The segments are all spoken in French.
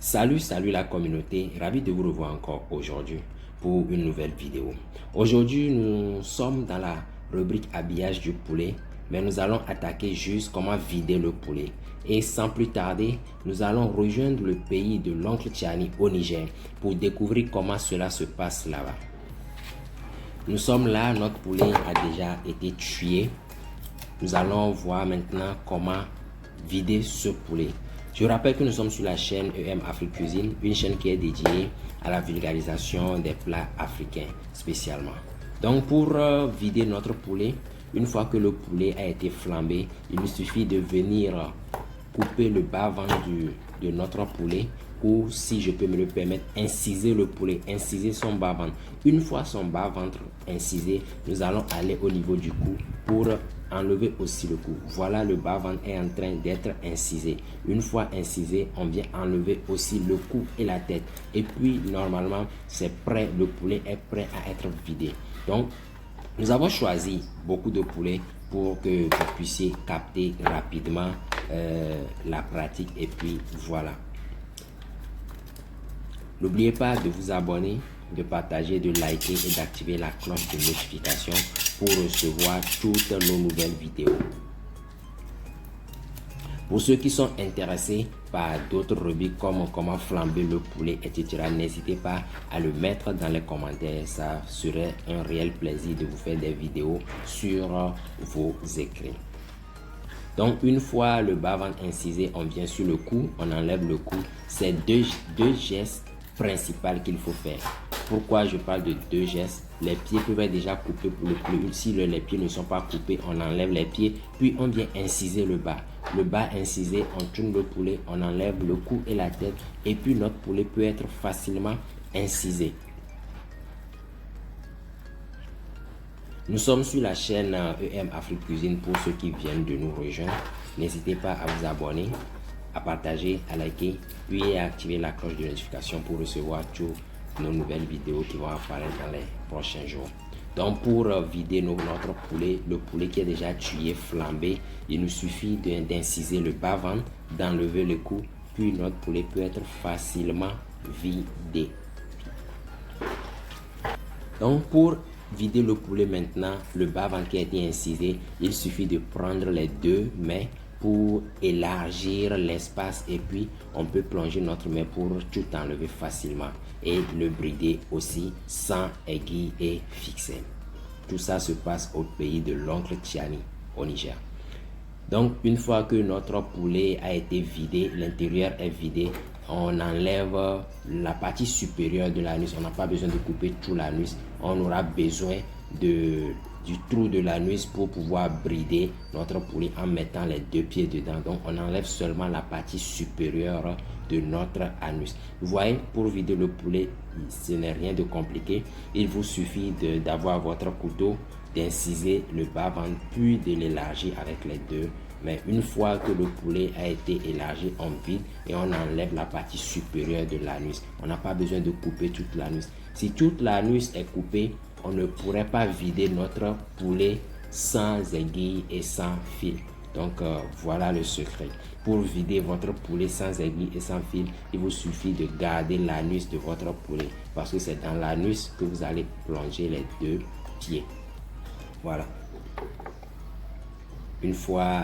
Salut la communauté, ravi de vous revoir encore aujourd'hui pour une nouvelle vidéo. Aujourd'hui, nous sommes dans la rubrique habillage du poulet, mais nous allons attaquer juste comment vider le poulet. Et sans plus tarder, nous allons rejoindre le pays de l'oncle Tiani au Niger pour découvrir comment cela se passe là-bas. Nous sommes là, notre poulet a déjà été tué. Nous allons voir maintenant comment vider ce poulet. Je rappelle que nous sommes sur la chaîne EM Afrique Cuisine, une chaîne qui est dédiée à la vulgarisation des plats africains spécialement. Donc pour vider notre poulet, une fois que le poulet a été flambé, il nous suffit de venir couper le bas-ventre de notre poulet, ou si je peux me le permettre, inciser le poulet, inciser son bas-ventre. Une fois son bas-ventre incisé, nous allons aller au niveau du cou pour enlever aussi le cou. Voilà, le bas-ventre est en train d'être incisé. Une fois incisé, on vient enlever aussi le cou et la tête. Et puis, normalement, c'est prêt, le poulet est prêt à être vidé. Donc, nous avons choisi beaucoup de poulets pour que vous puissiez capter rapidement la pratique. Et puis, voilà. N'oubliez pas de vous abonner, de partager, de liker et d'activer la cloche de notification pour recevoir toutes nos nouvelles vidéos. Pour ceux qui sont intéressés par d'autres rubriques comme comment flamber le poulet, etc., n'hésitez pas à le mettre dans les commentaires. Ça serait un réel plaisir de vous faire des vidéos sur vos écrits. Donc, une fois le bas-ventre incisé, on vient sur le cou, on enlève le cou. C'est deux gestes principaux qu'il faut faire. Pourquoi je parle de deux gestes? Les pieds peuvent être déjà coupés pour le poulet. Si les pieds ne sont pas coupés, on enlève les pieds, puis on vient inciser le bas. Le bas incisé, on tourne le poulet, on enlève le cou et la tête, et puis notre poulet peut être facilement incisé. Nous sommes sur la chaîne EM Afrique Cuisine pour ceux qui viennent de nous rejoindre. N'hésitez pas à vous abonner, à partager, à liker, puis à activer la cloche de notification pour recevoir toutes nos nouvelles vidéos qui vont apparaître dans les prochains jours. Donc pour vider notre poulet, le poulet qui est déjà tué, flambé, il nous suffit d'inciser le bas-ventre, d'enlever le cou, puis notre poulet peut être facilement vidé. Donc pour vider le poulet maintenant, le bas-ventre qui a été incisé, il suffit de prendre les deux mains pour élargir l'espace, et puis on peut plonger notre main pour tout enlever facilement et le brider aussi sans aiguille et fixer. Tout ça se passe au pays de l'oncle Tiani au Niger. Donc une fois que notre poulet a été vidé, l'intérieur est vidé, on enlève la partie supérieure de l'anus. On n'a pas besoin de couper tout l'anus. On aura besoin du trou de l'anus pour pouvoir brider notre poulet en mettant les deux pieds dedans. Donc on enlève seulement la partie supérieure de notre anus. Vous voyez, pour vider le poulet, ce n'est rien de compliqué. Il vous suffit d'avoir votre couteau, d'inciser le bas-ventre, puis de l'élargir avec les deux. Mais une fois que le poulet a été élargi, on vide et on enlève la partie supérieure de l'anus. On n'a pas besoin de couper toute l'anus. Si toute l'anus est coupée, on ne pourrait pas vider notre poulet sans aiguille et sans fil. Donc voilà le secret. Pour vider votre poulet sans aiguille et sans fil, il vous suffit de garder l'anus de votre poulet, parce que c'est dans l'anus que vous allez plonger les deux pieds. Voilà. Une fois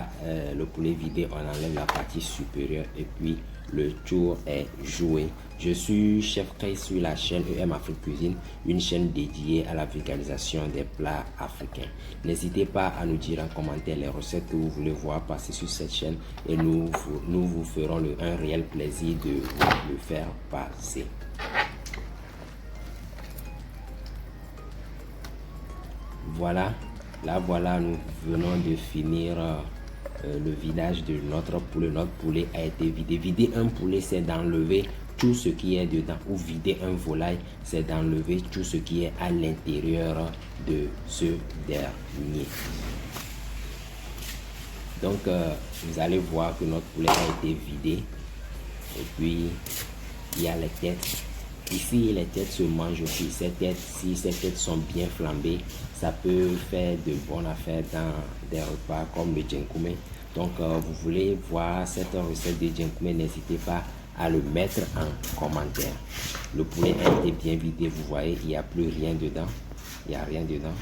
le poulet vidé, on enlève la partie supérieure et puis le tour est joué. Je suis Chef Kay sur la chaîne EM Afrique Cuisine, une chaîne dédiée à la vulgarisation des plats africains. N'hésitez pas à nous dire en commentaire les recettes que vous voulez voir passer sur cette chaîne, et nous vous ferons un réel plaisir de vous le faire passer. Voilà. Là, voilà, nous venons de finir le vidage de notre poulet. Notre poulet a été vidé. Vider un poulet, c'est d'enlever tout ce qui est dedans. Ou vider un volaille, c'est d'enlever tout ce qui est à l'intérieur de ce dernier. Donc, vous allez voir que notre poulet a été vidé. Et puis, il y a les têtes. Ici, les têtes se mangent aussi. Si ces têtes sont bien flambées, ça peut faire de bonnes affaires dans des repas comme le djenkume. Donc, vous voulez voir cette recette de djenkume, n'hésitez pas à le mettre en commentaire. Le poulet a été bien vidé, vous voyez, il n'y a plus rien dedans. Il n'y a rien dedans.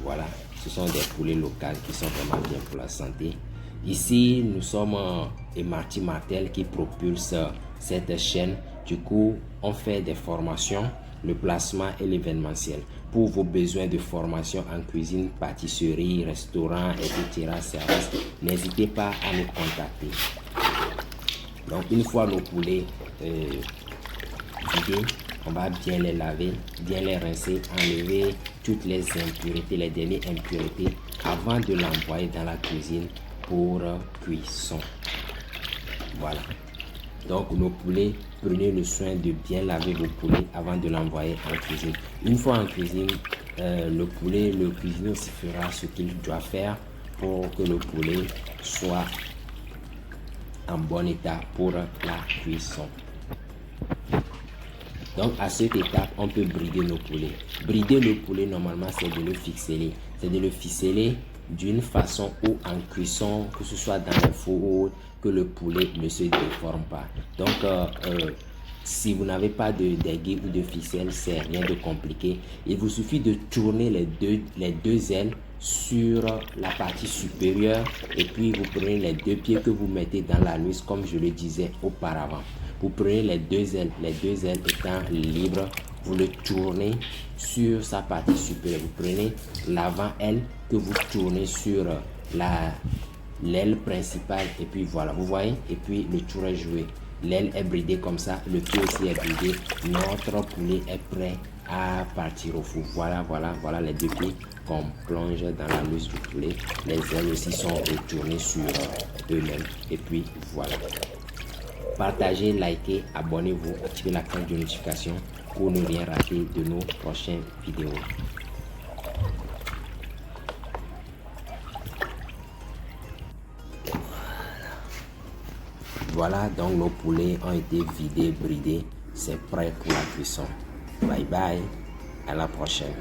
Voilà, ce sont des poulets locaux qui sont vraiment bien pour la santé. Ici, nous sommes Marty Martel qui propulse cette chaîne. Du coup, on fait des formations, le placement et l'événementiel. Pour vos besoins de formation en cuisine, pâtisserie, restaurant, etc., service, n'hésitez pas à nous contacter. Donc, une fois nos poulets vidés, on va bien les laver, bien les rincer, enlever toutes les impuretés, les dernières impuretés avant de l'envoyer dans la cuisine pour cuisson. Voilà. Donc nos poulets, prenez le soin de bien laver vos poulets avant de l'envoyer en cuisine. Une fois en cuisine, le cuisinier aussi fera ce qu'il doit faire pour que le poulet soit en bon état pour la cuisson. Donc à cette étape, on peut brider nos poulets. Brider le poulet, normalement, c'est de le ficeler. C'est de le ficeler d'une façon où en cuisson, que ce soit dans le four, que le poulet ne se déforme pas. Donc, si vous n'avez pas d'aiguille ou de ficelle, c'est rien de compliqué. Il vous suffit de tourner les deux ailes sur la partie supérieure et puis vous prenez les deux pieds que vous mettez dans la nuisse comme je le disais auparavant. Vous prenez les deux ailes étant libres, vous le tournez sur sa partie supérieure. Vous prenez l'avant-aile que vous tournez sur l'aile principale et puis voilà, vous voyez, et puis le tour est joué. L'aile est bridée comme ça, le pied aussi est bridé. Notre poulet est prêt à partir au four. Voilà les deux pieds qu'on plonge dans la nuisse du poulet. Les ailes aussi sont retournées sur eux-mêmes et puis voilà. Partagez, likez, abonnez-vous, activez la cloche de notification pour ne rien rater de nos prochaines vidéos. Voilà, donc nos poulets ont été vidés, bridés, c'est prêt pour la cuisson. Bye bye, à la prochaine.